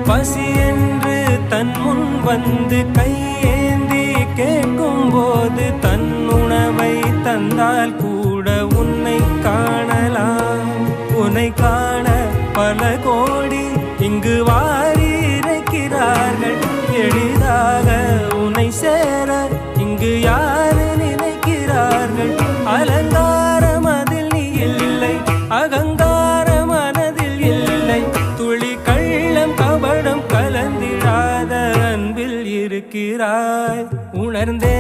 பசி என்று தன் முன் வந்து கையேந்தி கேட்கும் போது தன் உணவை தந்தால் கூட உன்னை காணலாம். உன்னை காண பல கோடி இங்கு வாரி இறைக்கிறார்கள். எளிதாக உன்னை சேர இங்கு யாரு நினைக்கிறார்கள்? அலங்காரம் அதில் நீ இல்லை, அகங்கார மனதில் இல்லை. துளி கள்ளம் கபடம் கலந்திடாத அன்பில் இருக்கிறாய். உணர்ந்தே